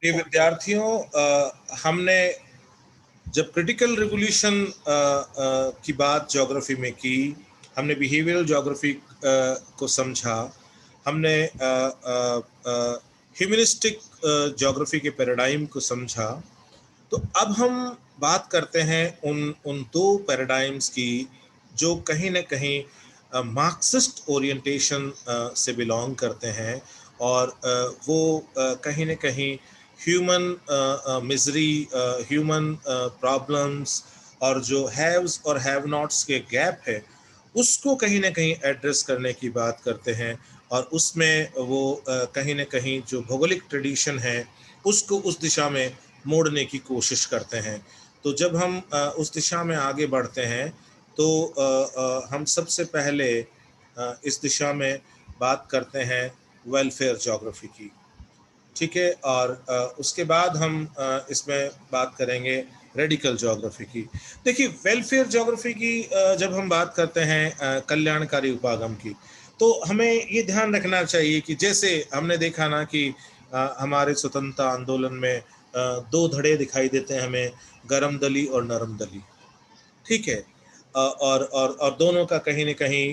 ये विद्यार्थियों, हमने जब क्रिटिकल रिवोल्यूशन की बात ज्योग्राफी में की, हमने बिहेवियरल ज्योग्राफी को समझा, हमने ह्यूमनिस्टिक ज्योग्राफी के पैराडाइम को समझा। तो अब हम बात करते हैं उन दो पैराडाइम्स की जो कहीं ना कहीं मार्क्सिस्ट ओरिएंटेशन से बिलोंग करते हैं, और वो कहीं ना कहीं ह्यूमन मिजरी, ह्यूमन प्रॉब्लम्स और जो हैव्स और हैव नॉट्स के गैप है उसको कहीं ना कहीं एड्रेस करने की बात करते हैं, और उसमें वो कहीं ना कहीं जो भौगोलिक ट्रेडिशन है उसको उस दिशा में मोड़ने की कोशिश करते हैं। तो जब हम उस दिशा में आगे बढ़ते हैं तो हम सबसे पहले इस दिशा में बात करते हैं वेलफेयर ज्योग्राफी की, ठीक है, और उसके बाद हम इसमें बात करेंगे रेडिकल ज्योग्राफी की। देखिए, वेलफेयर ज्योग्राफी की जब हम बात करते हैं कल्याणकारी उपागम की, तो हमें ये ध्यान रखना चाहिए कि जैसे हमने देखा ना कि हमारे स्वतंत्रता आंदोलन में दो धड़े दिखाई देते हैं हमें, गरम दली और नरम दली, ठीक है, और दोनों का कहीं ना कहीं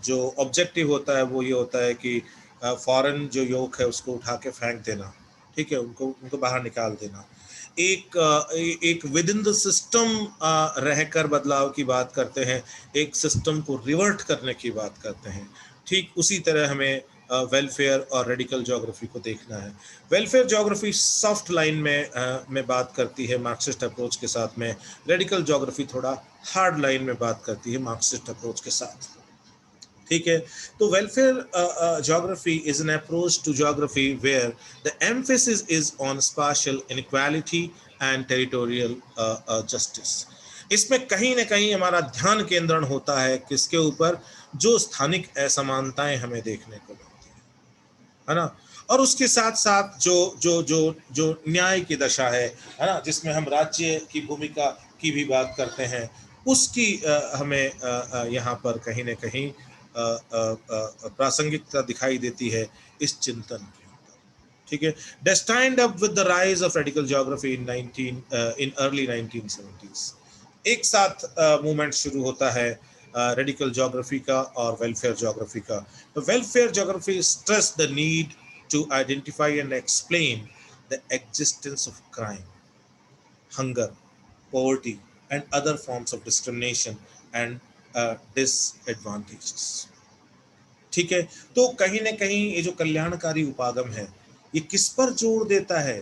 जो ऑब्जेक्टिव होता है वो ये होता है कि फॉरेन जो योक है उसको उठा के फेंक देना, ठीक है, उनको उनको बाहर निकाल देना। एक विद इन द सिस्टम रहकर बदलाव की बात करते हैं, एक सिस्टम को रिवर्ट करने की बात करते हैं। ठीक उसी तरह हमें वेलफेयर और रेडिकल ज्योग्राफी को देखना है। वेलफेयर ज्योग्राफी सॉफ्ट लाइन में बात करती है मार्क्सिस्ट अप्रोच के साथ में, रेडिकल ज्योग्राफी थोड़ा हार्ड लाइन में बात करती है मार्क्सिस्ट अप्रोच के साथ, ठीक है। तो welfare geography is an approach to geography where the emphasis is on spatial inequality and territorial justice. इसमें कहीं ना कहीं हमारा ध्यान केंद्रण होता है किसके ऊपर? जो स्थानिक असमानताएं हमें देखने को मिलती है ना, और उसके साथ साथ जो जो जो जो न्याय की दशा है ना, जिसमें हम राज्य की भूमिका की भी बात करते हैं, उसकी हमें यहाँ पर कहीं ना कहीं प्रासंगिकता दिखाई देती है इस चिंतन के ऊपर, ठीक है। Destined up with the rise of radical geography in early 1970s, एक साथ मूवमेंट शुरू होता है रेडिकल ज्योग्राफी का और वेलफेयर ज्योग्राफी का। तो welfare geography stress the need to identify and explain the existence of crime, hunger, poverty, and other forms of discrimination and disadvantages, ठीक है। तो कहीं ना कहीं ये जो कल्याणकारी उपागम है ये किस पर जोर देता है?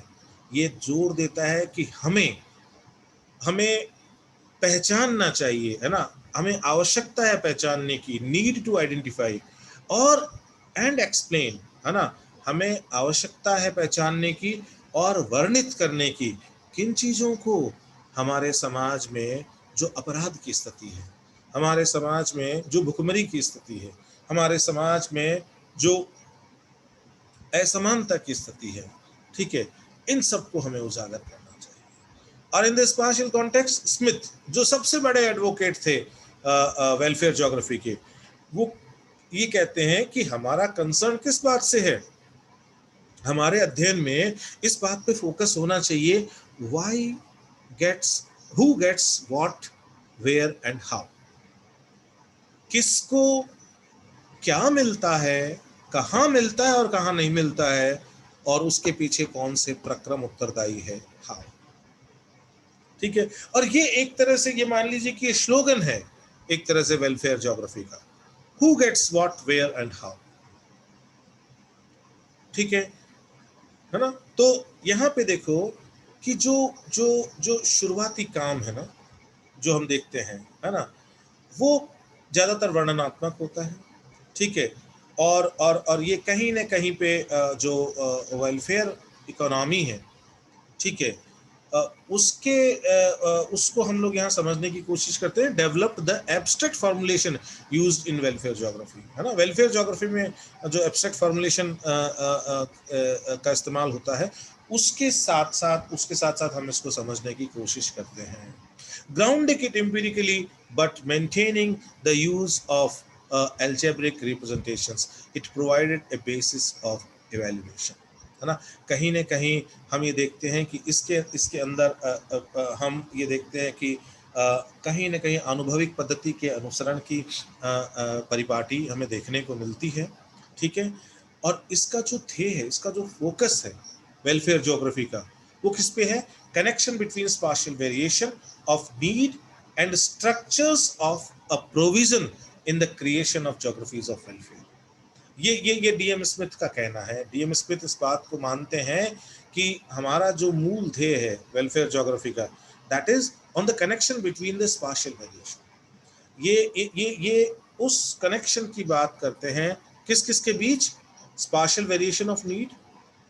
ये जोर देता है कि हमें हमें पहचानना चाहिए, है ना, हमें आवश्यकता है पहचानने की, नीड टू आइडेंटिफाई और एंड एक्सप्लेन, है ना, हमें आवश्यकता है पहचानने की और वर्णित करने की। किन चीजों को? हमारे समाज में जो अपराध की स्थिति है, हमारे समाज में जो भुखमरी की स्थिति है, हमारे समाज में जो असमानता की स्थिति है, ठीक है, इन सबको हमें उजागर करना चाहिए। और in the spatial context, Smith जो सबसे बड़े एडवोकेट थे वेलफेयर ज्योग्राफी के, वो ये कहते हैं कि हमारा कंसर्न किस बात से है, हमारे अध्ययन में इस बात पे फोकस होना चाहिए, why gets, who gets what, where and how, किसको क्या मिलता है, कहाँ मिलता है और कहाँ नहीं मिलता है, और उसके पीछे कौन से प्रक्रम उत्तरदायी है, हाउ, ठीक है। और ये एक तरह से ये मान लीजिए कि ये स्लोगन है एक तरह से वेलफेयर ज्योग्राफी का, who gets what, where and how, ठीक है ना। तो यहाँ पे देखो कि जो जो जो शुरुआती काम है ना जो हम देखते हैं, है ना, वो ज्यादातर वर्णनात्मक होता है, ठीक है। और ये कहीं ना कहीं पे जो वेलफेयर इकोनॉमी है, ठीक है, उसको हम लोग यहाँ समझने की कोशिश करते हैं। Develop the abstract formulation used in welfare geography, है ना, वेलफेयर ज्योग्राफी में जो एब्स्ट्रैक्ट फॉर्मुलेशन का इस्तेमाल होता है उसके साथ साथ हम इसको समझने की कोशिश करते हैं। Grounding it empirically, but maintaining the use of algebraic representations, it provided a basis of evaluation. है ना। कहीं न कहीं हम ये देखते हैं कि इसके अंदर हम ये देखते हैं कि कहीं न कहीं अनुभविक पद्धति के अनुसरण की परिपाटी हमें देखने को मिलती है, ठीक है। और इसका जो ध्येय है, इसका जो फोकस है वेलफेयर ज्योग्राफी का, वो किस पे है? Connection between spatial variation of need and structures of a provision in the creation of geographies of welfare. ये डीएम स्मिथ का कहना है। डीएम स्मिथ इस बात को मानते हैं कि हमारा जो मूल ध्येय है वेलफेयर ज्योग्राफी का, that is on the connection between the spatial variation. ये उस कनेक्शन की बात करते हैं किस किस के बीच? स्पाशियल वेरिएशन ऑफ नीड,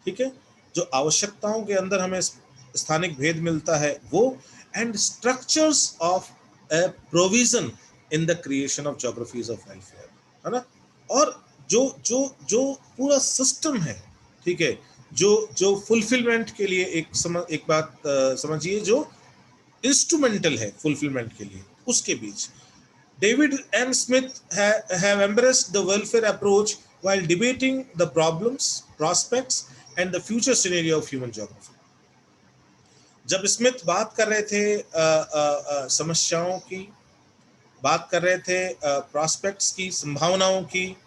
ठीक है, जो आवश्यकताओं के अंदर हमें स्थानिक भेद मिलता है वो, and structures of provision in the creation of geographies of welfare, है ना। और जो जो जो पूरा सिस्टम है, ठीक है, जो जो फुलफिलमेंट के लिए एक बात समझिए, जो इंस्ट्रूमेंटल है फुलफिलमेंट के लिए, उसके बीच David M. Smith have embraced the welfare approach while debating the problems, prospects, and the future scenario of human geography. जब स्मिथ बात कर रहे थे समस्याओं की, बात कर रहे थे प्रॉस्पेक्ट्स की, संभावनाओं की,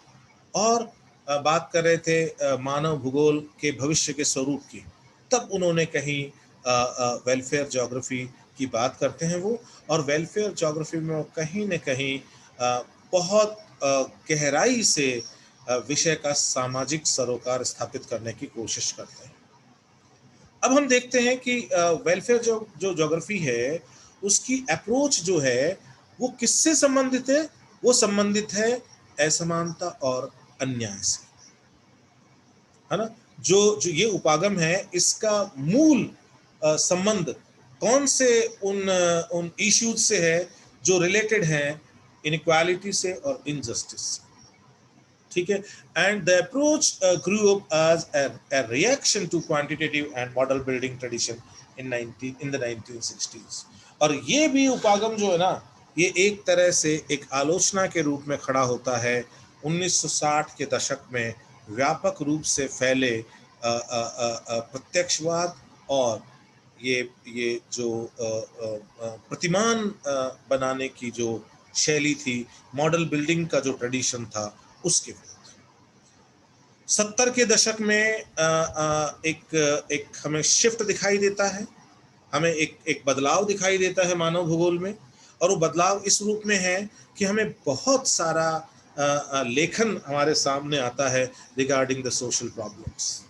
और बात कर रहे थे मानव भूगोल के भविष्य के स्वरूप की, तब उन्होंने कहीं वेलफेयर ज्योग्राफी की बात करते हैं वो। और वेलफेयर ज्योग्राफी में वो कहीं न कहीं बहुत गहराई से विषय का सामाजिक सरोकार स्थापित करने की कोशिश करते हैं। अब हम देखते हैं कि वेलफेयर जो ज्योग्राफी है, उसकी अप्रोच जो है वो किससे संबंधित है? वो संबंधित है असमानता और अन्याय से, है ना। जो जो ये उपागम है, इसका मूल संबंध कौन से उन इश्यूज से है जो रिलेटेड हैं इनइक्वालिटी से और इनजस्टिस से, ठीक है। And the approach grew up as a reaction to quantitative and model building tradition in the 1960s। और ये भी उपागम जो है ना, ये एक तरह से एक आलोचना के रूप में खड़ा होता है 1960 के दशक में व्यापक रूप से फैले प्रत्यक्षवाद और ये जो प्रतिमान बनाने की जो शैली थी, मॉडल बिल्डिंग का जो ट्रेडिशन था, उसके विरुद्ध। 70 के दशक में एक हमें शिफ्ट दिखाई देता है, हमें एक बदलाव दिखाई देता है मानव भूगोल में। और वो बदलाव इस रूप में है कि हमें बहुत सारा लेखन हमारे सामने आता है रिगार्डिंग द सोशल प्रॉब्लम्स।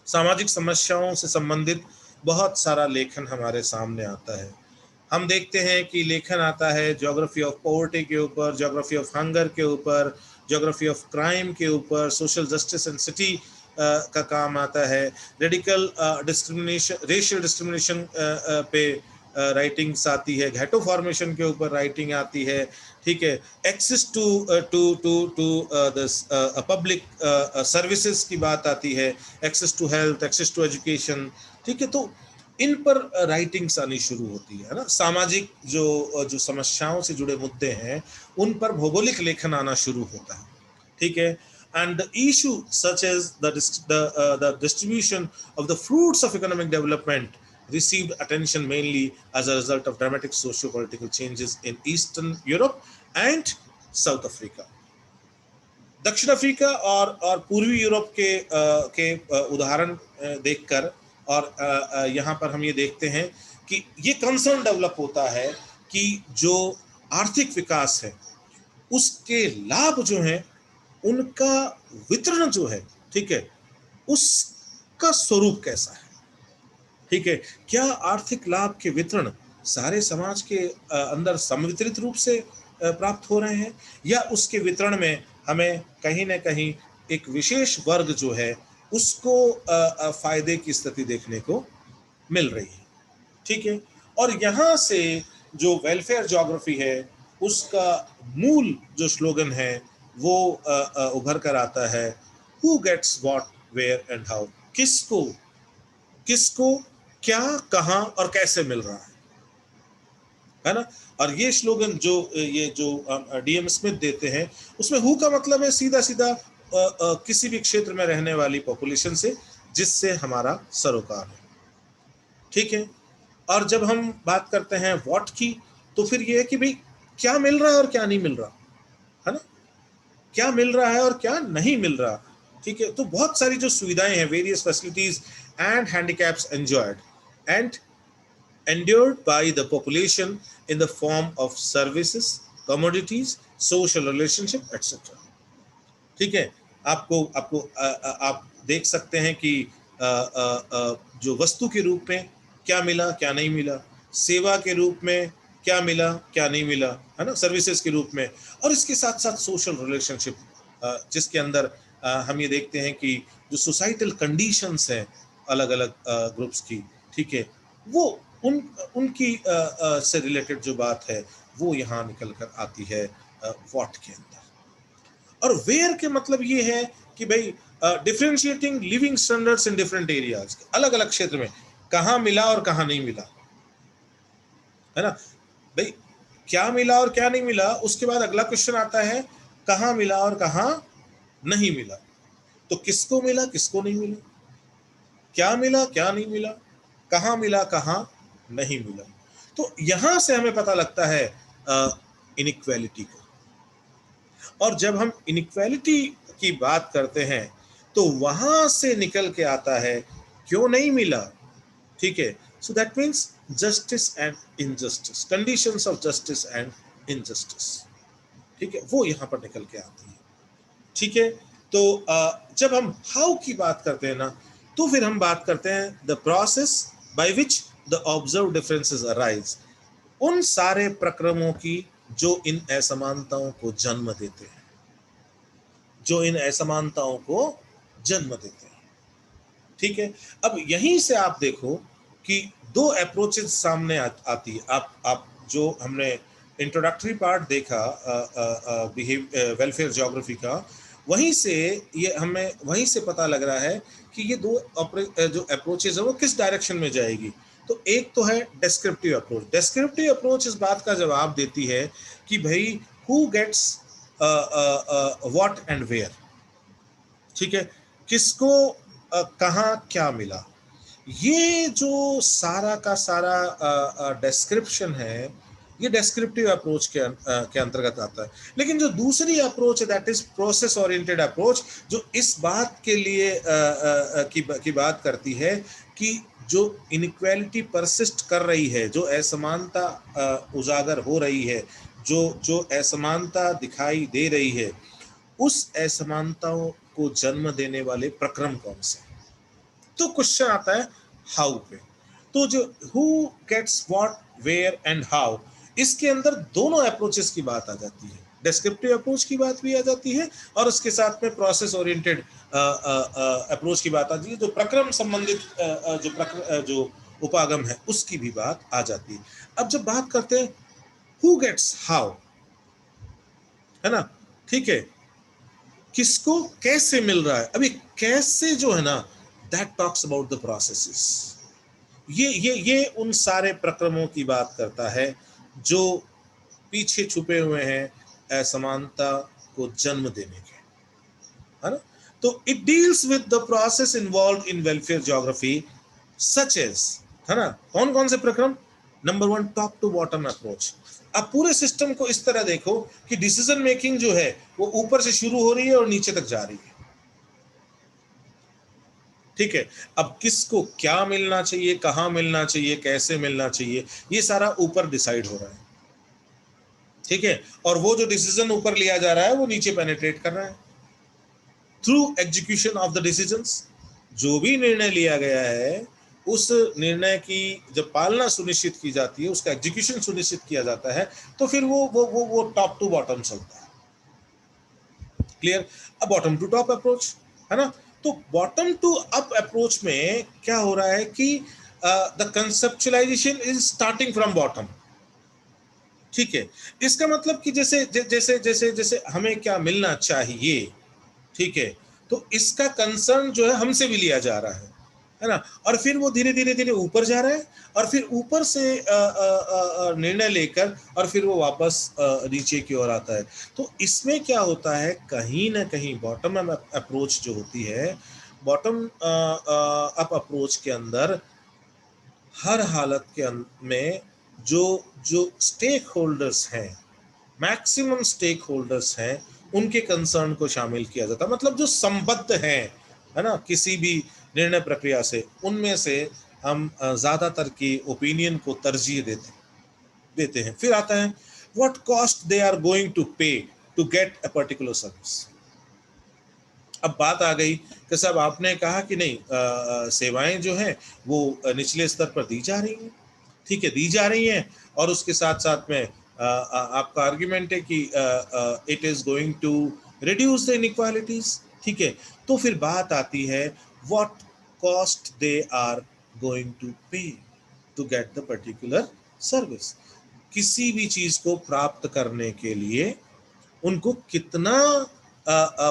सामाजिक समस्याओं से संबंधित बहुत सारा लेखन हमारे सामने आता है। हम देखते हैं कि लेखन आता है ज्योग्राफी ऑफ पॉवर्टी के ऊपर, ज्योग्राफी ऑफ हंगर के ऊपर, ज्योग्राफी ऑफ क्राइम के ऊपर, सोशल जस्टिस एंड सिटी का काम आता है, रेडिकल डिस्क्रिमिनेशन, रेशियल डिस्क्रिमिनेशन पे राइटिंग्स आती है, घैटो फॉर्मेशन के ऊपर राइटिंग आती है, ठीक है, एक्सेस टू पब्लिक सर्विसेज की बात आती है, access to health, access to education, ठीक है। तो इन पर राइटिंग्स आनी शुरू होती है ना। सामाजिक जो समस्याओं से जुड़े मुद्दे हैं, उन पर भौगोलिक लेखन आना शुरू होता है, ठीक है। And the issue such as the distribution of the fruits of economic development received attention mainly as a result of dramatic socio-political changes in Eastern Europe and South Africa। दक्षिण अफ्रीका और पूर्वी यूरोप के उदाहरण देखकर, और यहाँ पर हम ये देखते हैं कि ये कंसर्न डेवलप होता है कि जो आर्थिक विकास है, उसके लाभ जो हैं, उनका वितरण जो है, ठीक है, उसका स्वरूप कैसा है, ठीक है। क्या आर्थिक लाभ के वितरण सारे समाज के अंदर समवितरित रूप से प्राप्त हो रहे हैं, या उसके वितरण में हमें कहीं ना कहीं एक विशेष वर्ग जो है उसको फायदे की स्थिति देखने को मिल रही है, ठीक है। और यहाँ से जो वेलफेयर ज्योग्राफी है, उसका मूल जो स्लोगन है वो उभर कर आता है, who gets what where and how. किसको किसको क्या, कहां और कैसे मिल रहा है ना। और ये जो डीएम स्मिथ देते हैं, उसमें हु का मतलब है सीधा सीधा किसी भी क्षेत्र में रहने वाली पॉपुलेशन से जिससे हमारा सरोकार है, ठीक है। और जब हम बात करते हैं व्हाट की, तो फिर ये है कि भाई क्या मिल रहा है और क्या नहीं मिल रहा, है ना, क्या मिल रहा है और क्या नहीं मिल रहा, ठीक है। तो बहुत सारी जो सुविधाएं हैं, various facilities and handicaps enjoyed and endured by the population in the form of services, commodities, social relationship, etc. ठीक है। आपको आपको आप देख सकते हैं कि जो वस्तु के रूप में क्या मिला क्या नहीं मिला, सेवा के रूप में क्या मिला क्या नहीं मिला, है ना, सर्विसेज के रूप में, और इसके साथ साथ सोशल रिलेशनशिप, जिसके अंदर हम ये देखते हैं कि जो सोसाइटल कंडीशंस हैं अलग अलग ग्रुप्स की, ठीक है, वो उनकी से रिलेटेड जो बात है वो यहाँ निकल कर आती है व्हाट के अंदर। और वेयर के मतलब ये है कि भाई differentiating living standards in different areas, अलग अलग क्षेत्र में कहाँ मिला और कहाँ नहीं मिला, है ना। भाई क्या मिला और क्या नहीं मिला, उसके बाद अगला क्वेश्चन आता है कहाँ मिला और कहाँ नहीं मिला। तो किसको मिला किसको नहीं मिला, क्या मिला क्या नहीं मिला, कहाँ मिला कहाँ नहीं मिला। तो यहां से हमें पता लगता है इनइक्वालिटी को। और जब हम इनइक्वालिटी की बात करते हैं तो वहां से निकल के आता है क्यों नहीं मिला, ठीक है। So that means justice and injustice, conditions of justice and injustice, ठीक है, वो यहां पर निकल के आती है, ठीक है। तो जब हम हाउ की बात करते हैं ना, तो फिर हम बात करते हैं the process by which the observe differences arise, उन सारे प्रक्रमों की जो इन असमानताओं को जन्म देते हैं, जो इन असमानताओं को जन्म देते हैं, ठीक है। अब यहीं से आप देखो कि दो अप्रोचेस सामने आती है। आप जो हमने इंट्रोडक्टरी पार्ट देखा वेलफेयर ज्योग्राफी का, वहीं से ये हमें वहीं से पता लग रहा है कि ये दो जो अप्रोचेस है वो किस डायरेक्शन में जाएगी। तो एक तो है डेस्क्रिप्टिव अप्रोच। डेस्क्रिप्टिव अप्रोच इस बात का जवाब देती है कि भाई who gets what and where, ठीक है, किसको कहाँ क्या मिला। ये जो सारा का सारा डिस्क्रिप्शन है, ये डिस्क्रिप्टिव अप्रोच के अंतर्गत आता है। लेकिन जो दूसरी अप्रोच है that is process oriented approach, जो इस बात के लिए की बात करती है कि जो इनइक्वालिटी परसिस्ट कर रही है, जो असमानता उजागर हो रही है, जो असमानता दिखाई दे रही है, उस असमानताओं को जन्म देने वाले प्रक्रम कौन से। तो क्वेश्चन आता है हाउ पे। तो जो who gets what where and how, इसके अंदर दोनों अप्रोचेस की बात आ जाती है, डिस्क्रिप्टिव अप्रोच की बात भी आ जाती है और उसके साथ में प्रोसेस ओरिएंटेड अप्रोच की बात आती है, जो प्रक्रम संबंधित जो उपागम है उसकी भी बात आ जाती है। अब जब बात करते हैं हु गेट्स हाउ, है ना, ठीक है, किसको कैसे मिल रहा है। अभी कैसे जो है ना, that talks about the processes. ये उन सारे प्रक्रमों की बात करता है जो पीछे छुपे हुए हैं असमानता को जन्म देने के, है ना। तो it deals with the process involve in welfare geography such as, है ना, कौन कौन से प्रक्रम। Number 1 top to bottom approach. अब पूरे सिस्टम को इस तरह देखो कि डिसीजन मेकिंग जो है वो ऊपर से शुरू हो रही है और नीचे तक जा रही है, ठीक है। अब किसको क्या मिलना चाहिए, कहां मिलना चाहिए, कैसे मिलना चाहिए, ये सारा ऊपर डिसाइड हो रहा है, ठीक है। और वो जो डिसीजन ऊपर लिया जा रहा है वो नीचे पेनिट्रेट कर रहा है through execution of the decisions. जो भी निर्णय लिया गया है उस निर्णय की जब पालना सुनिश्चित की जाती है, उसका एग्जीक्यूशन सुनिश्चित किया जाता है, तो फिर वो टॉप टू बॉटम चलता है। क्लियर। अब बॉटम टू टॉप अप्रोच, है ना। तो बॉटम टू अप अप्रोच में क्या हो रहा है कि the conceptualisation is starting from bottom, ठीक है। इसका मतलब कि जैसे जैसे जैसे जैसे हमें क्या मिलना चाहिए, ठीक है, तो इसका कंसर्न जो है हमसे भी लिया जा रहा है। है ना, और फिर वो धीरे धीरे धीरे ऊपर जा रहा है, और फिर ऊपर से निर्णय लेकर और फिर वो वापस नीचे की ओर आता है। तो इसमें क्या होता है, कहीं ना कहीं बॉटम अप अप्रोच जो होती है, बॉटम अप अप्रोच के अंदर हर हालत के में जो जो स्टेक होल्डर्स हैं, मैक्सिमम स्टेक होल्डर्स हैं, उनके कंसर्न को शामिल किया जाता है, मतलब जो संबद्ध हैं, है ना, किसी भी निर्णय प्रक्रिया से, उनमें से हम ज्यादातर की ओपिनियन को तरजीह देते हैं। फिर आता है what cost they are going to pay to get a particular service. अब बात आ गई कि साहब आपने कहा कि नहीं, सेवाएं जो हैं वो निचले स्तर पर दी जा रही हैं, ठीक है, दी जा रही हैं, और उसके साथ साथ में आपका आर्ग्यूमेंट है कि it is going to reduce the inequalities, ठीक है। तो फिर बात आती है what cost they are going to pay to get the particular service. किसी भी चीज को प्राप्त करने के लिए उनको कितना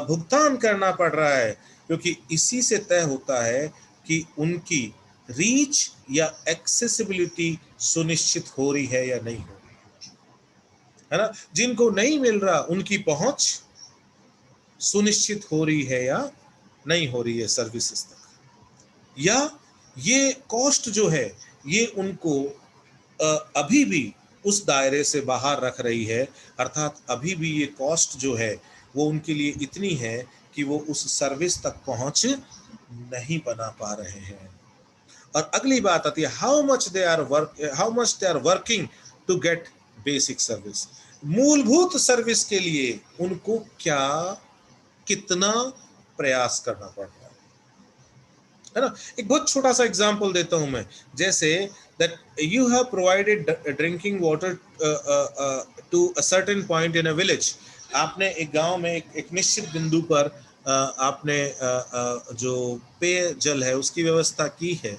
भुगतान करना पड़ रहा है, क्योंकि इसी से तय होता है कि उनकी रीच या एक्सेसिबिलिटी सुनिश्चित हो रही है या नहीं हो रही है ना। जिनको नहीं मिल रहा उनकी पहुंच सुनिश्चित हो रही है या नहीं हो रही है सर्विसेज तक, या ये कॉस्ट जो है ये उनको अभी भी उस दायरे से बाहर रख रही है, अर्थात अभी भी ये कॉस्ट जो है वो उनके लिए इतनी है कि वो उस सर्विस तक पहुंच नहीं बना पा रहे हैं। और अगली बात आती है how much they are working to get basic service. मूलभूत सर्विस के लिए उनको क्या कितना प्रयास करना पड़ रहा है ना। एक बहुत छोटा सा एग्जांपल देता हूं मैं, जैसे that you have provided drinking water to a certain point in a village. आपने एक गांव में एक निश्चित बिंदु पर आपने जो पेय जल है उसकी व्यवस्था की है,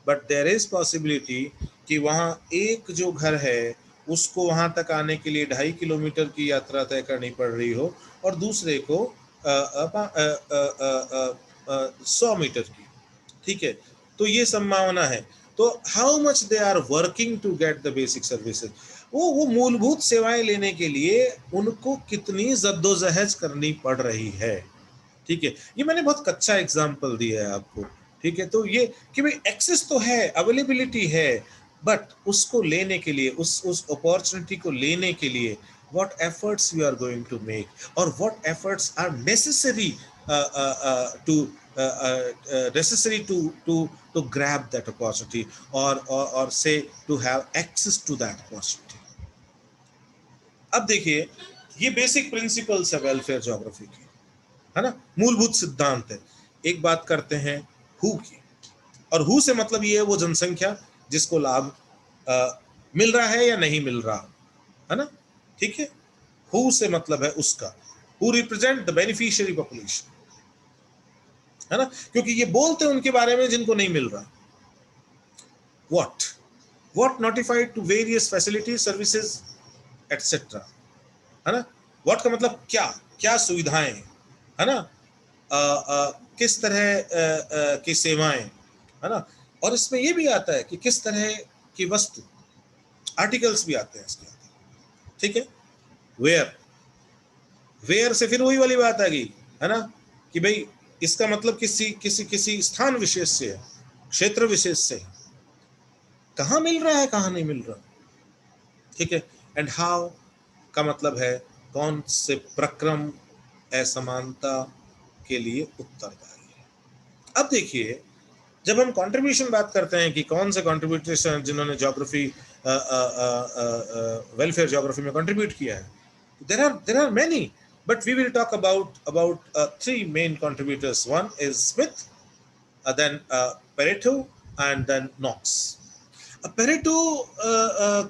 बट देयर इज पॉसिबिलिटी कि वहाँ एक जो घर है उसको वहाँ तक आने के लिए 2.5 किलोमीटर की यात्रा तय करनी पड़ रही हो, और दूसरे को 100 मीटर की, ठीक है। तो ये संभावना है। तो how much they are working to get the basic services, वो मूलभूत सेवाएं लेने के लिए उनको कितनी जद्दोजहद करनी पड़ रही है, ठीक है। ये मैंने बहुत कच्चा एग्जांपल दिया है आपको, ठीक है। तो ये कि भाई एक्सेस तो है, अवेलेबिलिटी है, बट उसको लेने के लिए, उस अपॉर्चुनिटी को लेने के लिए what efforts we are going to make, or what efforts are necessary to necessary to grab that opportunity, or say to have access to that opportunity। अब देखिए ये बेसिक प्रिंसिपल्स है वेलफेयर ज्योग्राफी की, है ना, मूलभूत सिद्धांत है। एक बात करते हैं हु की, और हु से मतलब ये है वो जनसंख्या जिसको लाभ मिल रहा है या नहीं मिल रहा, है ना, ठीक है। हु से मतलब है उसका, who represent the beneficiary population, है ना, क्योंकि ये बोलते हैं उनके बारे में जिनको नहीं मिल रहा। What notified to various facilities services etcetera, है ना। व्हाट का मतलब क्या, क्या सुविधाएं, है ना, किस तरह की सेवाएं, है ना। और इसमें यह भी आता है कि किस तरह की वस्तु, आर्टिकल्स भी आते हैं इसके अंदर, ठीक है। वेयर से फिर वही वाली बात आ गई, है ना, कि भाई इसका मतलब किसी स्थान विशेष से है, क्षेत्र विशेष से है, कहाँ मिल रहा है कहाँ नहीं मिल रहा, ठीक है। एंड हाउ का मतलब है कौन से प्रक्रम असमानता के लिए उत्तरदायी है। अब देखिए जब हम कंट्रीब्यूशन बात करते हैं कि कौन से कंट्रीब्यूटर्स हैं जिन्होंने ज्योग्राफी वेलफेयर ज्योग्राफी में कंट्रीब्यूट किया है, there are many, but we will talk about three main contributors. One is Smith, then Pareto, and then Knox. Pareto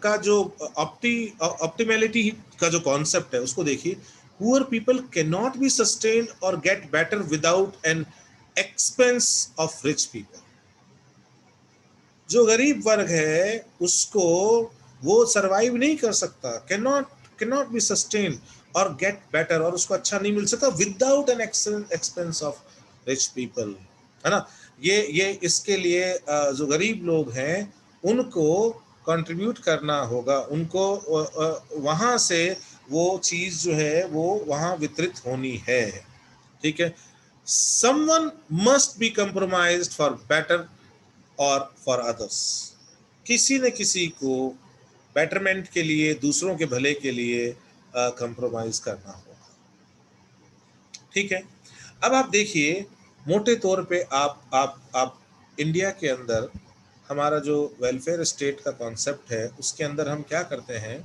का जो ऑप्टिमैलिटी का जो कॉन्सेप्ट है उसको देखिए, poor people can not be sustained और get better without an expense of rich people. जो गरीब वर्ग है उसको वो सरवाइव नहीं कर सकता, कैन नॉट बी सस्टेन और गेट बेटर, और उसको अच्छा नहीं मिल सकता without an expense of rich people, है ना। ये इसके लिए जो गरीब लोग हैं उनको कंट्रीब्यूट करना होगा, उनको वहां से वो चीज जो है वो वहां वितरित होनी है। ठीक है, someone must be compromised for better और फॉर अदर्स। किसी न किसी को बेटरमेंट के लिए, दूसरों के भले के लिए कंप्रोमाइज करना होगा। ठीक है, अब आप देखिए मोटे तौर पे आप इंडिया के अंदर हमारा जो वेलफेयर स्टेट का कॉन्सेप्ट है उसके अंदर हम क्या करते हैं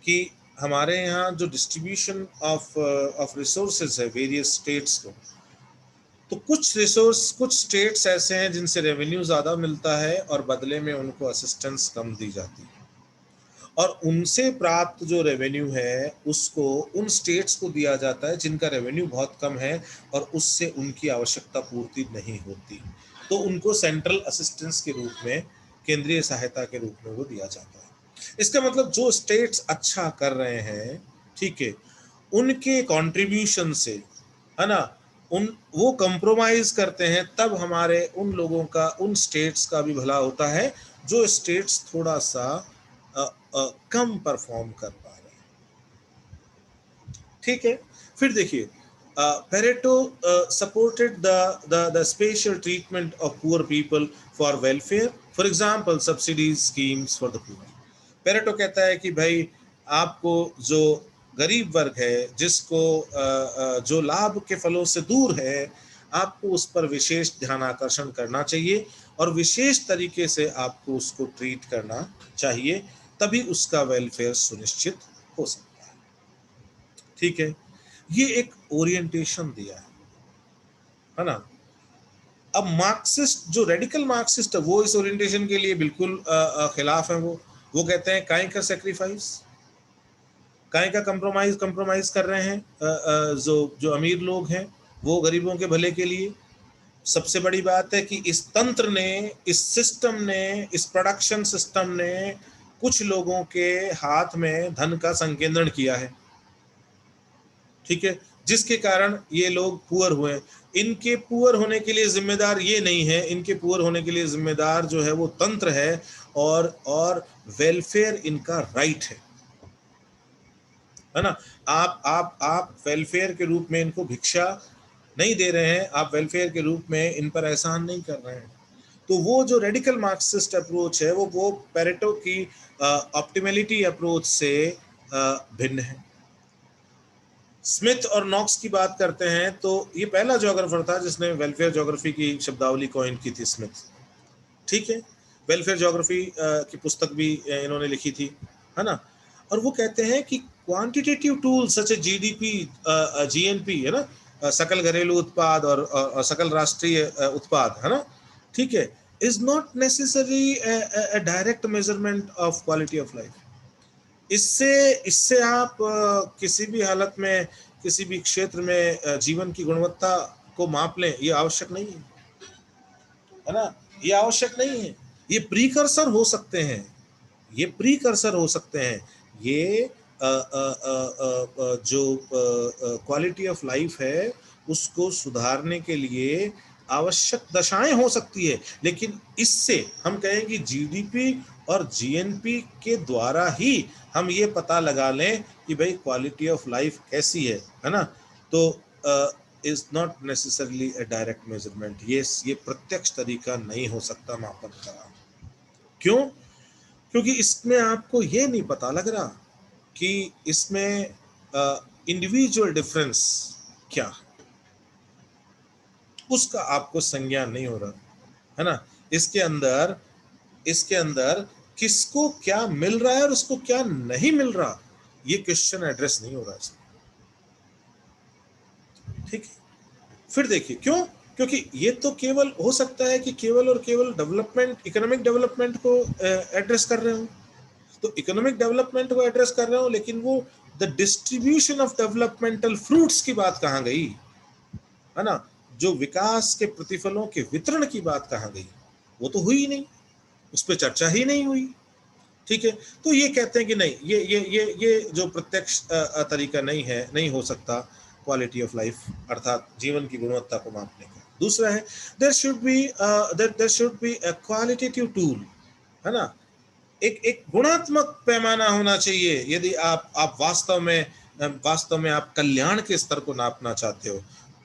कि हमारे यहाँ जो डिस्ट्रीब्यूशन ऑफ रिसोर्सेज है वेरियस स्टेट्स को, तो कुछ स्टेट्स ऐसे हैं जिनसे रेवेन्यू ज़्यादा मिलता है और बदले में उनको असिस्टेंस कम दी जाती है, और उनसे प्राप्त जो रेवेन्यू है उसको उन स्टेट्स को दिया जाता है जिनका रेवेन्यू बहुत कम है और उससे उनकी आवश्यकता पूर्ति नहीं होती, तो उनको सेंट्रल असिस्टेंस के रूप में, केंद्रीय सहायता के रूप में वो दिया जाता है। इसका मतलब जो स्टेट्स अच्छा कर रहे हैं, ठीक है, उनके कंट्रीब्यूशन से, है ना, उन वो कंप्रोमाइज करते हैं, तब हमारे उन लोगों का, उन स्टेट्स का भी भला होता है जो स्टेट्स थोड़ा सा कम परफॉर्म कर पा रहे हैं। ठीक है, फिर देखिए Pareto supported the special treatment of poor people for welfare, for example subsidies schemes for the poor. Pareto कहता है कि भाई आपको जो गरीब वर्ग है, जिसको जो लाभ के फलों से दूर है, आपको उस पर विशेष ध्यान आकर्षण करना चाहिए और विशेष तरीके से आपको उसको ट्रीट करना चाहिए, तभी उसका वेलफेयर सुनिश्चित हो सकता है। ठीक है, ये एक ओरिएंटेशन दिया है ना। अब मार्क्सिस्ट, जो रेडिकल मार्क्सिस्ट है, वो इस ओरिएंटेशन के लिए बिल्कुल खिलाफ है। वो कहते हैं काय का सेक्रीफाइस, काय का कंप्रोमाइज कर रहे हैं जो अमीर लोग हैं वो गरीबों के भले के लिए। सबसे बड़ी बात है कि इस तंत्र ने, इस सिस्टम ने, इस प्रोडक्शन सिस्टम ने कुछ लोगों के हाथ में धन का संकेंद्रण किया है। ठीक है, जिसके कारण ये लोग पुअर हुए। इनके पुअर होने के लिए जिम्मेदार ये नहीं है, इनके पुअर होने के लिए जिम्मेदार जो है वो तंत्र है, और वेलफेयर इनका राइट है ना। आप वेलफेयर के रूप में इनको भिक्षा नहीं दे रहे हैं, आप वेलफेयर के रूप में इन पर एहसान नहीं कर रहे हैं। तो वो जो रेडिकल मार्क्सिस्ट अप्रोच है वो पेरेटो की ऑप्टिमलिटी अप्रोच से भिन्न है। स्मिथ और नॉक्स की बात करते हैं तो ये पहला ज्योग्राफर था जिसने वेलफेयर ज्योग्राफी की शब्दावली कॉइन की थी, स्मिथ। ठीक है, वेलफेयर ज्योग्राफी की पुस्तक भी इन्होंने लिखी थी, है ना। और वो कहते हैं कि क्वांटिटेटिव टूल्स सच ए जीडीपी, जीएनपी, है ना, सकल घरेलू उत्पाद और सकल राष्ट्रीय उत्पाद, है ना, ठीक है, is not necessary a direct measurement of quality of life. इससे इससे आप किसी भी हालत में, किसी भी क्षेत्र में जीवन की गुणवत्ता को माप लें, ये आवश्यक नहीं है ना, ये आवश्यक नहीं है। ये प्रीकर्सर हो सकते हैं, ये प्रीकर्सर हो सकते हैं, ये जो क्वालिटी ऑफ लाइफ है उसको सुधारने के लिए आवश्यक दशाएं हो सकती है, लेकिन इससे हम कहेंगे जीडीपी और जीएनपी के द्वारा ही हम ये पता लगा लें कि भाई क्वालिटी ऑफ लाइफ कैसी है ना। तो is not necessarily A direct measurement, ये प्रत्यक्ष तरीका नहीं हो सकता मापन का। क्यों? क्योंकि इसमें आपको ये नहीं पता लग रहा कि इसमें इंडिविजुअल डिफरेंस क्या है, उसका आपको संज्ञान नहीं हो रहा, है ना। इसके अंदर किसको क्या मिल रहा है और उसको क्या नहीं मिल रहा, ये क्वेश्चन एड्रेस नहीं हो रहा इसमें। ठीक है, फिर देखिए क्यों, क्योंकि ये तो केवल हो सकता है कि केवल और केवल डेवलपमेंट, इकोनॉमिक डेवलपमेंट को एड्रेस कर रहे हो, तो इकोनॉमिक डेवलपमेंट को एड्रेस कर रहे हो, लेकिन वो the distribution of developmental fruits की बात कहाँ गई, है ना, जो विकास के प्रतिफलों के वितरण की बात कहाँ गई, वो तो हुई नहीं, उस पर चर्चा ही नहीं हुई। ठीक है, तो ये कहते हैं कि नहीं, ये जो प्रत्यक्ष तरीका नहीं है, नहीं हो सकता क्वालिटी ऑफ लाइफ अर्थात जीवन की गुणवत्ता को मापने का। दूसरा है there should be a qualitative tool, है ना, एक गुणात्मक पैमाना होना चाहिए यदि आप वास्तव में आप कल्याण के स्तर को नापना चाहते हो।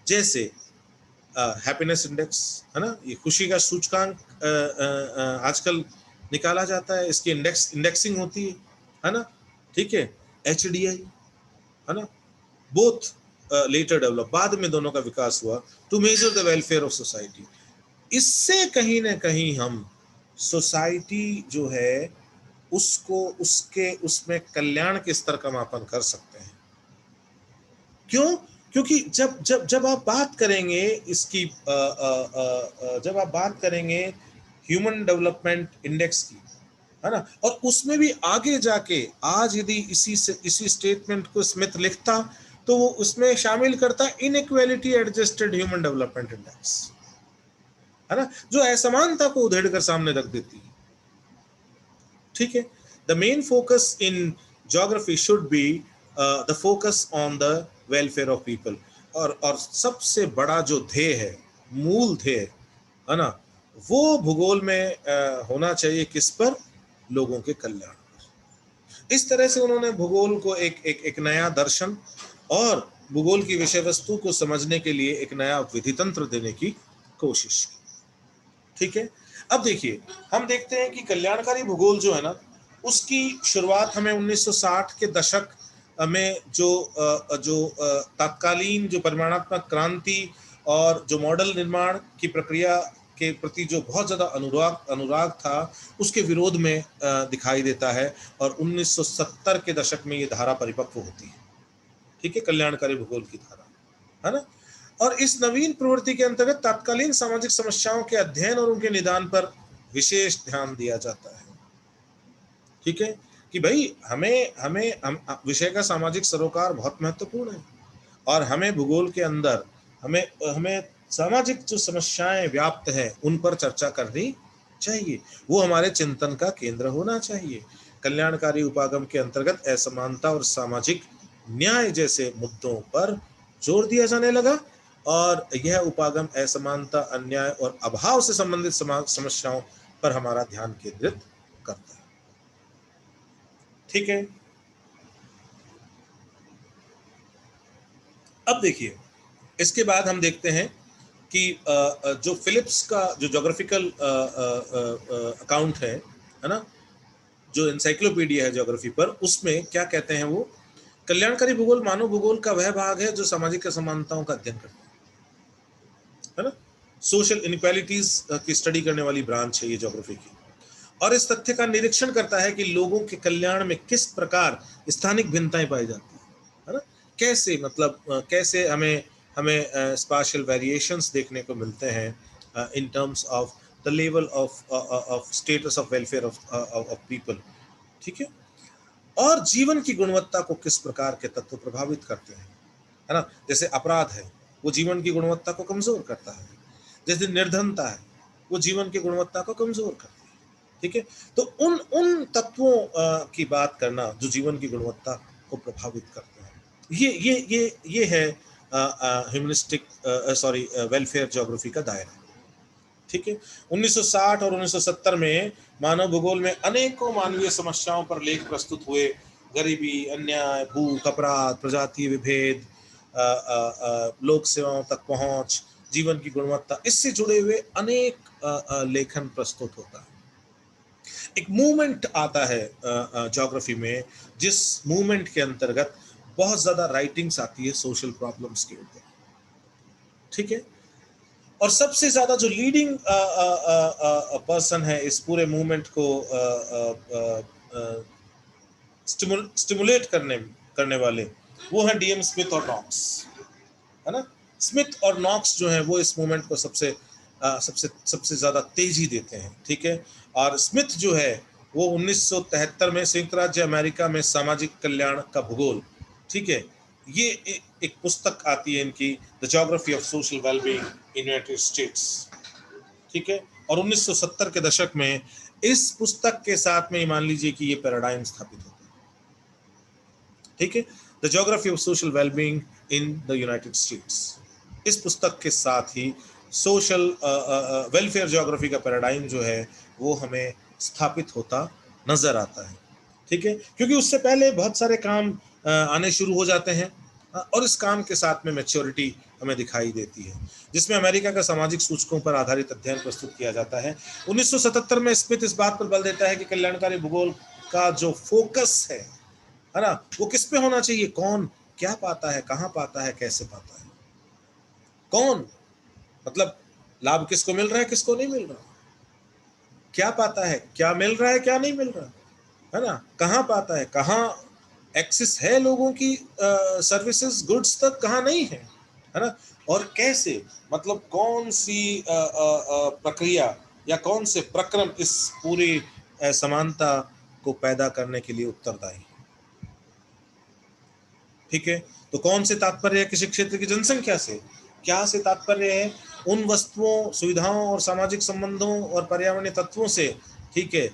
जैसे हैप्पीनेस इंडेक्स, है ना, ये खुशी का सूचकांक आजकल निकाला जाता है, इसकी इंडेक्सिंग होती है ना, ठीक है। HDI, है ना, बोथ लेटर डेवलप, बाद में दोनों का विकास हुआ, to measure the welfare of society. इससे कहीं ना कहीं हम सोसाइटी जो है उसको उसमें कल्याण के स्तर का मापन कर सकते हैं। क्यों? क्योंकि जब आप बात करेंगे इसकी जब आप बात करेंगे ह्यूमन डेवलपमेंट इंडेक्स की, है ना, और उसमें भी आगे जाके आज यदि इसी स्टेटमेंट को स्मिथ लिखता तो वो उसमें शामिल करता inequality adjusted human development index, है ना, जो असमानता को उधेड़ कर सामने रख देती है। ठीक है। The main focus in geography should be the focus on the welfare of people, और सबसे बड़ा जो ध्येय है, मूल ध्येय, है ना, वो भूगोल में होना चाहिए किस पर? लोगों के कल्याण पर। इस तरह से उन्होंने भूगोल को एक नया दर्शन और भूगोल की विषय वस्तु को समझने के लिए एक नया विधि तंत्र देने की कोशिश की। ठीक है। अब देखिए, हम देखते हैं कि कल्याणकारी भूगोल जो है ना, उसकी शुरुआत हमें 1960 के दशक में जो तत्कालीन जो परिमाणात्मक क्रांति और जो मॉडल निर्माण की प्रक्रिया के प्रति जो बहुत ज्यादा अनुराग था, उसके विरोध में दिखाई देता है, और 1970 के दशक में ये धारा परिपक्व होती है। ठीक है, कल्याणकारी भूगोल की धारा, है ना। और इस नवीन प्रवृत्ति के अंतर्गत तत्कालीन सामाजिक समस्याओं के अध्ययन और उनके निदान पर विशेष ध्यान दिया जाता है। ठीक है, कि भाई हम विषय का सामाजिक सरोकार बहुत महत्वपूर्ण है, और हमें भूगोल के अंदर हमें हमें सामाजिक जो समस्याएं व्याप्त है उन पर चर्चा करनी चाहिए, वो हमारे चिंतन का केंद्र होना चाहिए। कल्याणकारी उपागम के अंतर्गत असमानता और सामाजिक न्याय जैसे मुद्दों पर जोर दिया जाने लगा, और यह उपागम असमानता, अन्याय और अभाव से संबंधित समस्याओं पर हमारा ध्यान केंद्रित करता है। ठीक है। अब देखिए, इसके बाद हम देखते हैं कि जो फिलिप्स का जो ज्योग्राफिकल अकाउंट है ना, जो एनसाइक्लोपीडिया है ज्योग्राफी पर, उसमें क्या कहते हैं वो? कल्याणकारी भूगोल मानव भूगोल का वह भाग है जो सामाजिक असमानताओं का अध्ययन करता है ना, सोशल इनइक्वालिटीज की स्टडी करने वाली ब्रांच है ये ज्योग्राफी की, और इस तथ्य का निरीक्षण करता है कि लोगों के कल्याण में किस प्रकार स्थानिक भिन्नताएं पाई जाती है ना, कैसे, मतलब कैसे हमें हमें स्पाशियल वेरिएशंस देखने को मिलते हैं in terms of the level of status of welfare of people. ठीक है, और जीवन की गुणवत्ता को किस प्रकार के तत्व प्रभावित करते हैं, है ना, जैसे अपराध है वो जीवन की गुणवत्ता को कमजोर करता है, जैसे निर्धनता है वो जीवन की गुणवत्ता को कमजोर करती है। ठीक है, तो उन उन तत्वों की बात करना जो जीवन की गुणवत्ता को प्रभावित करते हैं, ये है ह्यूमनिस्टिक सॉरी वेलफेयर ज्योग्राफी का दायरा। ठीक है, 1960 और 1970 में मानव भूगोल में अनेकों मानवीय समस्याओं पर लेख प्रस्तुत हुए। गरीबी, अन्याय, भूख, अपराध, प्रजातीय विभेद, लोक सेवाओं तक पहुंच, जीवन की गुणवत्ता, इससे जुड़े हुए अनेक लेखन प्रस्तुत होता है। एक मूवमेंट आता है ज्योग्राफी में, जिस मूवमेंट के अंतर्गत बहुत ज्यादा राइटिंग्स आती है सोशल प्रॉब्लम्स के ऊपर। ठीक है, और सबसे ज्यादा जो लीडिंग पर्सन है इस पूरे मूवमेंट को स्टिमुलेट करने वाले, वो है डीएम स्मिथ और नॉक्स, है ना। स्मिथ और नॉक्स जो है वो इस मूवमेंट को सबसे ज्यादा तेजी देते हैं। ठीक है, और स्मिथ जो है वो 1973 में संयुक्त राज्य अमेरिका में सामाजिक कल्याण का भूगोल, ठीक है, ये एक पुस्तक आती है इनकी, the geography of social wellbeing in United states. ठीक है, और 1970 के दशक में इस पुस्तक के साथ में मान लीजिए कि ये पैराडाइम स्थापित होता है। ठीक है, the geography of social wellbeing in the United states, इस पुस्तक के साथ ही सोशल वेलफेयर ज्योग्राफी का पैराडाइम जो है वो हमें स्थापित होता नजर आता है। ठीक है, क्योंकि उससे पहले बहुत सारे काम आने शुरू हो जाते हैं और इस काम के साथ में मैच्योरिटी हमें दिखाई देती है, जिसमें अमेरिका का सामाजिक सूचकों पर आधारित अध्ययन प्रस्तुत किया जाता है। 1977 में स्मिथ इस बात पर बल देता है कि कल्याणकारी भूगोल का जो फोकस है ना, वो किस पे होना चाहिए, कौन क्या पाता है, कहां पाता है, कैसे पाता है, कौन, मतलब लाभ किसको मिल रहा है, किसको नहीं मिल रहा, क्या पाता है, क्या मिल रहा है, क्या नहीं मिल रहा है ना, कहां पाता है, कहां एक्सेस है लोगों की सर्विसेज गुड्स तक, कहां नहीं है ना, और कैसे, मतलब कौन सी प्रक्रिया या कौन से प्रक्रम इस पूरी समानता को पैदा करने के लिए उत्तरदायी। ठीक है, तो कौन से तात्पर्य है किसी क्षेत्र की जनसंख्या से, क्या से तात्पर्य है उन वस्तुओं, सुविधाओं और सामाजिक संबंधों और पर्यावरणीय तत्वों से, ठीक है,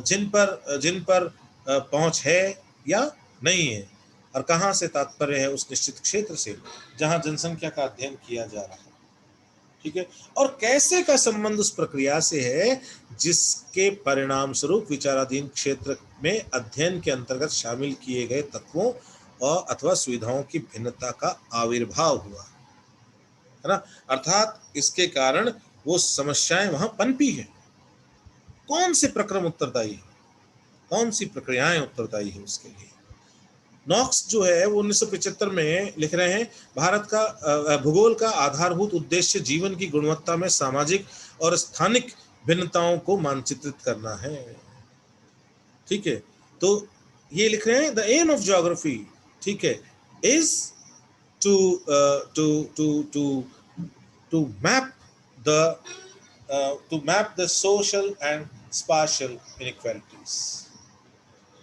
जिन पर पहुंच है या नहीं है, और कहां से तात्पर्य है उस निश्चित क्षेत्र से जहां जनसंख्या का अध्ययन किया जा रहा है। ठीक है, और कैसे का संबंध उस प्रक्रिया से है जिसके परिणाम स्वरूप विचाराधीन क्षेत्र में अध्ययन के अंतर्गत शामिल किए गए तत्वों और अथवा सुविधाओं की भिन्नता का आविर्भाव हुआ, है ना, अर्थात इसके कारण वो समस्याएं वहां पनपी है। कौन से प्रक्रम उत्तरदायी है, कौन सी प्रक्रियाएं उत्तरदायी है उसके लिए। नॉक्स जो है वो 1975 में लिख रहे हैं, भारत का भूगोल का आधारभूत उद्देश्य जीवन की गुणवत्ता में सामाजिक और स्थानिक भिन्नताओं को मानचित्रित करना है। ठीक है, तो ये लिख रहे हैं द एम ऑफ ज्योग्राफी, ठीक है, is to to to to to map the social and spatial inequalities.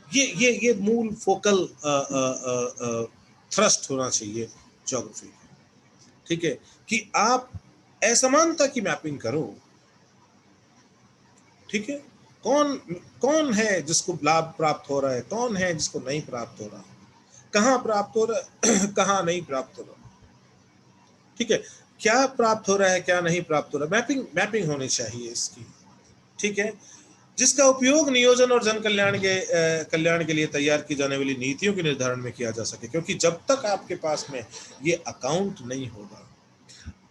ये मूल फोकल थ्रस्ट होना चाहिए ज्योग्राफी। ठीक है, कि आप असमानता की मैपिंग करो। ठीक है, कौन कौन है जिसको लाभ प्राप्त हो रहा है, कौन है जिसको नहीं प्राप्त हो रहा, कहां प्राप्त हो रहा है कहां नहीं प्राप्त हो रहा। ठीक है, क्या प्राप्त हो रहा है, क्या नहीं प्राप्त हो रहा, मैपिंग मैपिंग होनी चाहिए इसकी। ठीक है, जिसका उपयोग नियोजन और जन कल्याण के लिए तैयार की जाने वाली नीतियों के निर्धारण में किया जा सके, क्योंकि जब तक आपके पास में ये अकाउंट नहीं होगा,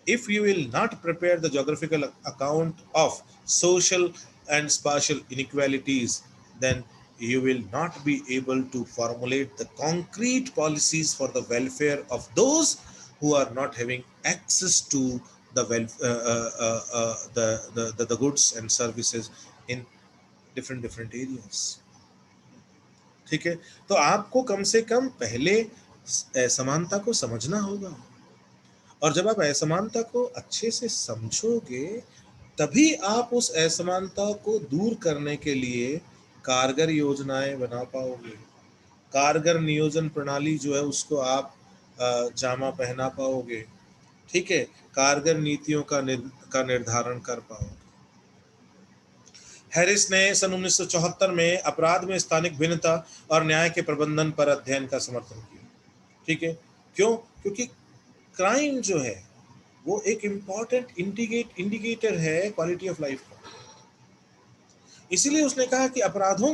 if you will not prepare the geographical account of social and spatial inequalities, then you will not be able to formulate the concrete policies for the welfare of those who are not having access to the the goods and services in different areas। ठीक है, तो आपको कम से कम पहले असमानता को समझना होगा, और जब आप असमानता को अच्छे से समझोगे तभी आप उस असमानता को दूर करने के लिए कारगर योजनाएं बना पाओगे, कारगर नियोजन प्रणाली जो है उसको आप जामा पहना पाओगे। ठीक है, कारगर नीतियों का निर्धारण कर पाओगे। हैरिस ने सन 1974 में अपराध में स्थानिक भिन्नता और न्याय के प्रबंधन पर अध्ययन का समर्थन किया। ठीक है, क्यों, क्योंकि क्राइम जो है वो एक इम्पॉर्टेंट इंडिकेटर है क्वालिटी ऑफ लाइफ का। इसीलिए उसने कहा कि अपराधों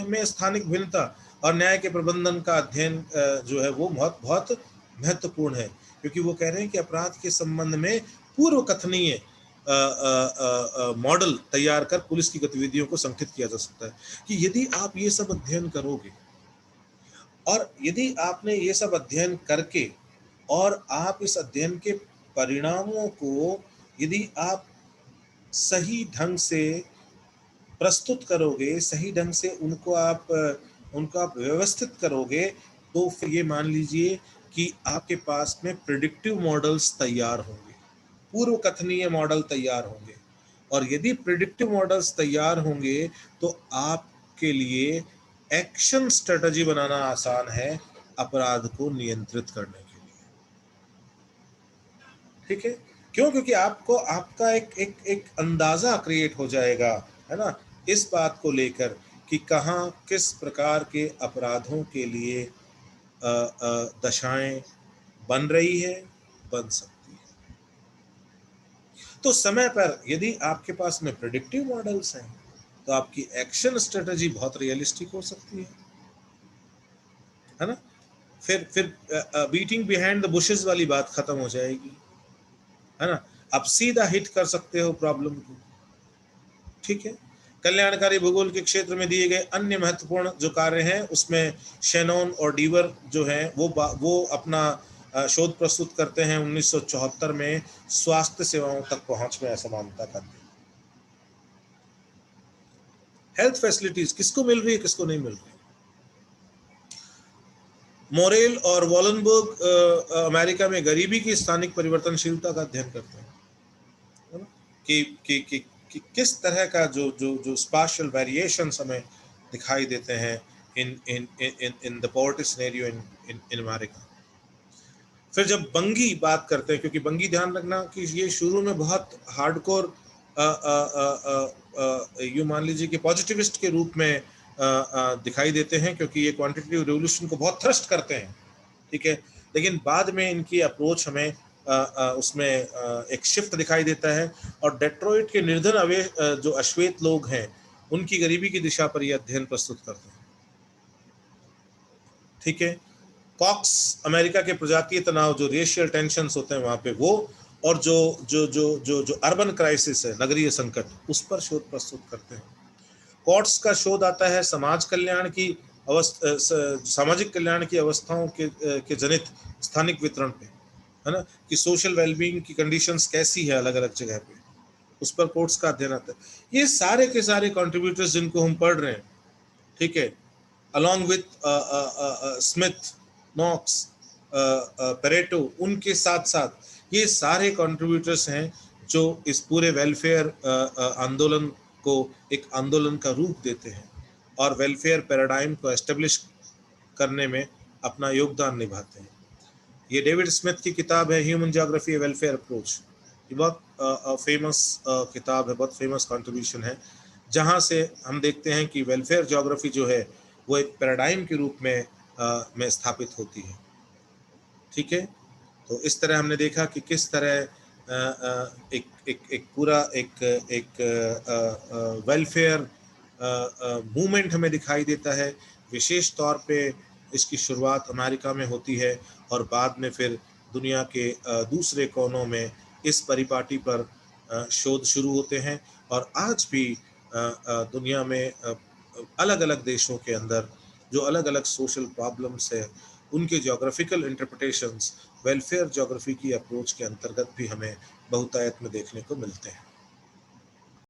में स्थानिक भिन्नता और न्याय के प्रबंधन का अध्ययन जो है वो बहुत बहुत महत्वपूर्ण है, क्योंकि वो कह रहे हैं कि अपराध के संबंध में पूर्व कथनीय मॉडल तैयार कर पुलिस की गतिविधियों को संगठित किया जा सकता है। कि यदि आप ये सब अध्ययन करोगे और यदि आपने ये सब अध्ययन करके और आप इस अध्ययन के परिणामों को यदि आप सही ढंग से प्रस्तुत करोगे, सही ढंग से उनको आप व्यवस्थित करोगे, तो फिर ये मान लीजिए कि आपके पास में प्रिडिक्टिव मॉडल्स तैयार होंगे, पूर्व कथनीय मॉडल तैयार होंगे, और यदि प्रिडिक्टिव मॉडल्स तैयार होंगे तो आपके लिए एक्शन स्ट्रेटजी बनाना आसान है अपराध को नियंत्रित करने के लिए। ठीक है, क्यों, क्योंकि आपको आपका एक अंदाजा क्रिएट हो जाएगा, है ना, इस बात को लेकर कि कहाँ किस प्रकार के अपराधों के लिए दशाएं बन रही है, बन सकती है। तो समय पर यदि आपके पास में प्रेडिक्टिव मॉडल्स हैं तो आपकी एक्शन स्ट्रेटजी बहुत रियलिस्टिक हो सकती है ना। फिर बीटिंग बिहाइंड द बुशेस वाली बात खत्म हो जाएगी, है ना। आप सीधा हिट कर सकते हो प्रॉब्लम को, ठीक है। कल्याणकारी भूगोल के क्षेत्र में दिए गए अन्य महत्वपूर्ण जो कार्य हैं उसमें शेनॉन और डीवर जो हैं वो अपना शोध प्रस्तुत करते हैं 1974 में स्वास्थ्य सेवाओं तक पहुंच में असमानता का। हेल्थ फैसिलिटीज किसको मिल रही है, किसको नहीं मिल रही। मोरेल और वॉलनबर्ग अमेरिका में गरीबी की स्थानिक परिवर्तनशीलता का अध्ययन करते हैं, है ना? कि किस तरह का जो स्पाशियल वेरिएशंस हमें दिखाई देते हैं in the poverty scenario in America. फिर जब बंगी बात करते हैं, क्योंकि बंगी ध्यान रखना कि ये शुरू में बहुत हार्डकोर यू मान लीजिए कि पॉजिटिविस्ट के रूप में दिखाई देते हैं, क्योंकि ये क्वांटिटेटिव रेवोल्यूशन को बहुत थ्रस्ट करते हैं, ठीक है। लेकिन बाद में इनकी अप्रोच हमें उसमें एक शिफ्ट दिखाई देता है, और डेट्रॉइट के निर्धन जो अश्वेत लोग हैं उनकी गरीबी की दिशा पर यह अध्ययन प्रस्तुत करते हैं, ठीक है। कॉक्स अमेरिका के प्रजातीय तनाव, जो रेशियल टेंशन्स होते हैं वहां पे वो, और जो जो जो जो जो अर्बन क्राइसिस है, नगरीय संकट, उस पर शोध प्रस्तुत करते हैं। कॉट्स का शोध आता है समाज कल्याण की सामाजिक कल्याण की अवस्थाओं के जनित स्थानिक वितरण पे, है ना, कि सोशल वेलबींग की कंडीशंस कैसी है अलग अलग जगह पे, उस पर कोर्ट्स का अध्ययन आता है। ये सारे के सारे कंट्रीब्यूटर्स जिनको हम पढ़ रहे हैं, ठीक है, along with Smith, Knox, Pareto, उनके साथ साथ ये सारे कंट्रीब्यूटर्स हैं जो इस पूरे वेलफेयर आंदोलन को एक आंदोलन का रूप देते हैं और वेलफेयर पैराडाइम को एस्टेब्लिश करने में अपना योगदान निभाते हैं। ये डेविड स्मिथ की किताब है ह्यूमन ज्योग्राफी वेलफेयर अप्रोच। ये बहुत फेमस किताब है, बहुत फेमस कंट्रीब्यूशन है, जहाँ से हम देखते हैं कि वेलफेयर ज्योग्राफी जो है वो एक पैराडाइम के रूप में स्थापित होती है, ठीक है। तो इस तरह हमने देखा कि किस तरह एक पूरा एक वेलफेयर मूवमेंट हमें दिखाई देता है। विशेष तौर पे इसकी शुरुआत अमेरिका में होती है और बाद में फिर दुनिया के दूसरे कोनों में इस परिपाटी पर शोध शुरू होते हैं। और आज भी दुनिया में अलग अलग देशों के अंदर जो अलग अलग सोशल प्रॉब्लम्स है उनके ज्योग्राफिकल इंटरप्रिटेशंस वेलफेयर ज्योग्राफी की अप्रोच के अंतर्गत भी हमें बहुतायत में देखने को मिलते हैं।